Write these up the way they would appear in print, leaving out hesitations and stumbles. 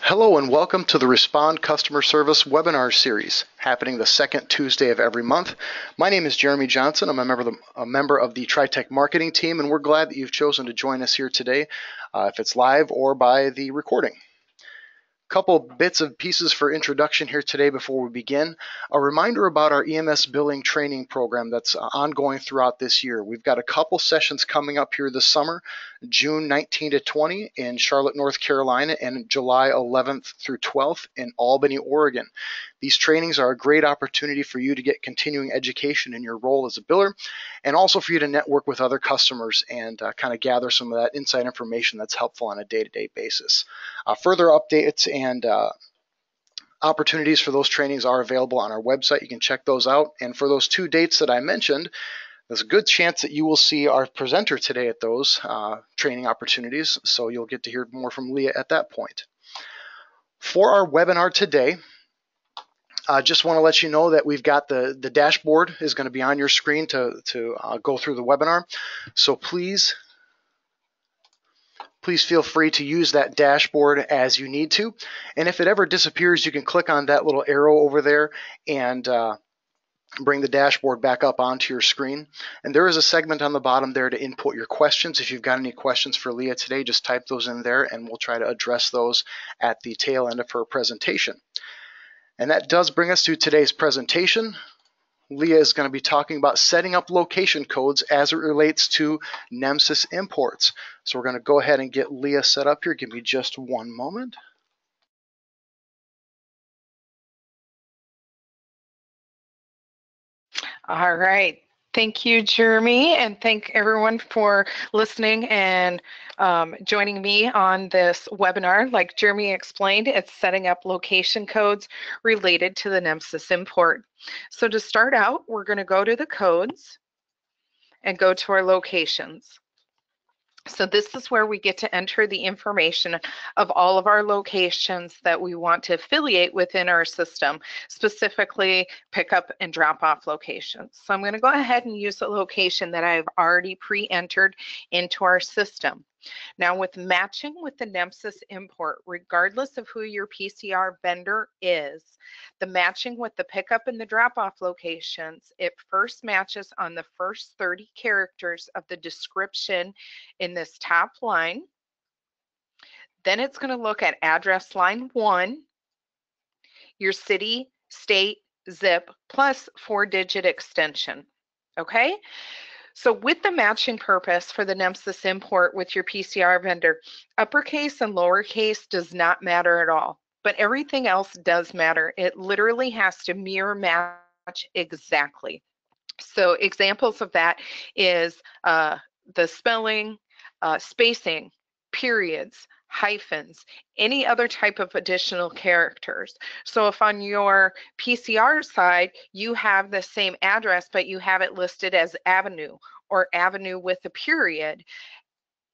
Hello and welcome to the Respond Customer Service webinar series, happening the second Tuesday of every month. My name is Jeremy Johnson. I'm a member of the TriTech marketing team, and we're glad that you've chosen to join us here today, if it's live or by the recording. Couple bits and pieces for introduction here today before we begin. A reminder about our EMS billing training program that's ongoing throughout this year. We've got a couple sessions coming up here this summer, June 19 to 20 in Charlotte, North Carolina, and July 11th through 12th in Albany, Oregon. These trainings are a great opportunity for you to get continuing education in your role as a biller, and also for you to network with other customers and kind of gather some of that inside information that's helpful on a day-to-day basis. Further updates and opportunities for those trainings are available on our website. You can check those out. And for those two dates that I mentioned, there's a good chance that you will see our presenter today at those training opportunities, so you'll get to hear more from Leah at that point. For our webinar today, I just want to let you know that we've got the dashboard is going to be on your screen to go through the webinar. So please feel free to use that dashboard as you need to. And if it ever disappears, you can click on that little arrow over there and bring the dashboard back up onto your screen. And there is a segment on the bottom there to input your questions. If you've got any questions for Leah today, just type those in there and we'll try to address those at the tail end of her presentation. And that does bring us to today's presentation. Leah is going to be talking about setting up location codes as it relates to Nemsis imports. So we're going to go ahead and get Leah set up here. Give me just one moment. All right. Thank you, Jeremy, and thank everyone for listening and joining me on this webinar. Like Jeremy explained, it's setting up location codes related to the Nemsis import. So to start out, we're going to go to the codes and go to our locations. So this is where we get to enter the information of all of our locations that we want to affiliate within our system, specifically pickup and drop-off locations. So I'm going to go ahead and use the location that I've already pre-entered into our system. Now with matching with the Nemsis import, regardless of who your PCR vendor is, the matching with the pickup and the drop-off locations, it first matches on the first 30 characters of the description in this top line. Then it's going to look at address line 1, your city, state, zip, plus 4-digit extension. Okay? So with the matching purpose for the Nemsis import with your PCR vendor, uppercase and lowercase does not matter at all, but everything else does matter. It literally has to mirror match exactly. So examples of that is the spelling, spacing, periods, hyphens, any other type of additional characters. So if on your PCR side, you have the same address, but you have it listed as Avenue or Avenue with a period,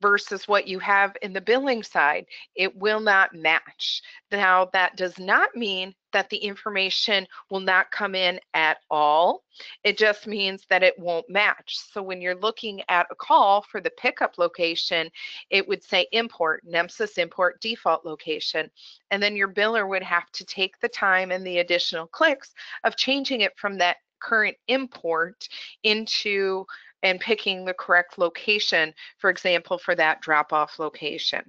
versus what you have in the billing side, it will not match. Now, that does not mean that the information will not come in at all. It just means that it won't match. So when you're looking at a call for the pickup location, it would say import, Nemsis import default location. And then your biller would have to take the time and the additional clicks of changing it from that current import into and picking the correct location, for example, for that drop-off location.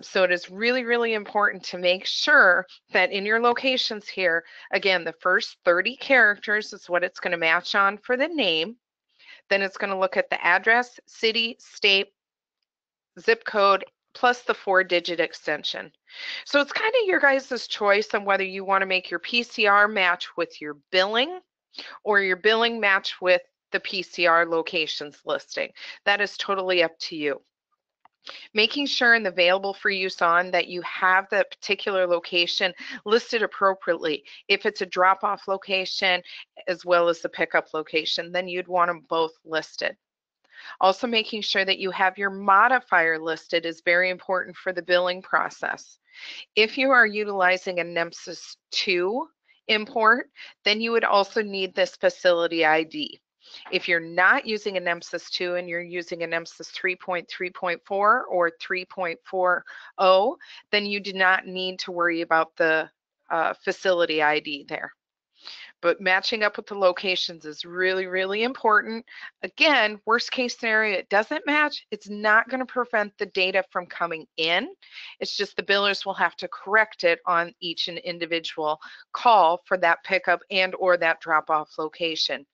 So it is really, really important to make sure that in your locations here, again, the first 30 characters is what it's going to match on for the name. Then it's going to look at the address, city, state, zip code, plus the 4-digit extension. So it's kind of your guys' choice on whether you want to make your PCR match with your billing or your billing match with the PCR locations listing. That is totally up to you. Making sure in the available for use on that you have the particular location listed appropriately. If it's a drop-off location as well as the pickup location, then you'd want them both listed. Also making sure that you have your modifier listed is very important for the billing process. If you are utilizing a Nemsis 2 import, then you would also need this facility ID. If you're not using a Nemsis 2 and you're using a Nemsis 3.3.4 or 3.40, then you do not need to worry about the facility ID there. But matching up with the locations is really, really important. Again, worst case scenario, it doesn't match. It's not going to prevent the data from coming in. It's just the billers will have to correct it on each and individual call for that pickup and or that drop-off location.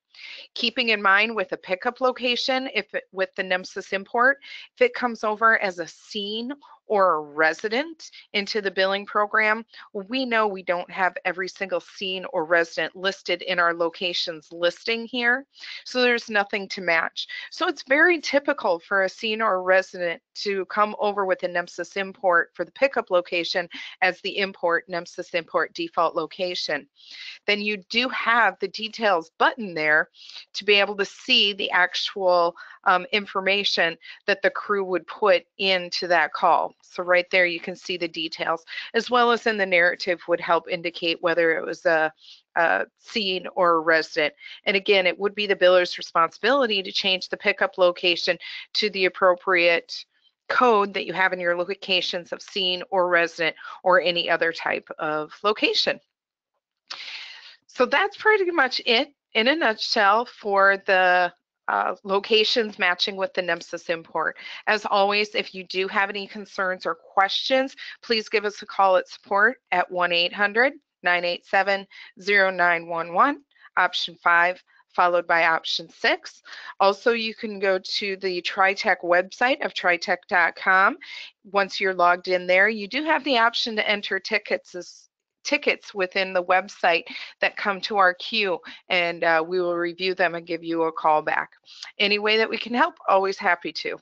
Keeping in mind with a pickup location, with the Nemsis import, if it comes over as a scene or a resident into the billing program, we know we don't have every single scene or resident listed in our locations listing here, so there's nothing to match. So it's very typical for a scene or a resident to come over with a Nemsis import for the pickup location as the import Nemsis import default location. Then you do have the details button there to be able to see the actual information that the crew would put into that call. So right there you can see the details, as well as in the narrative would help indicate whether it was a scene or a resident. And again, it would be the biller's responsibility to change the pickup location to the appropriate code that you have in your locations of scene or resident or any other type of location. So that's pretty much it in a nutshell for the locations matching with the Nemsis import. As always, if you do have any concerns or questions, please give us a call at support at 1-800-987-0911, option 5, followed by option 6. Also, you can go to the TriTech website of tritech.com. Once you're logged in there, you do have the option to enter tickets within the website that come to our queue, and we will review them and give you a call back. Any way that we can help, always happy to.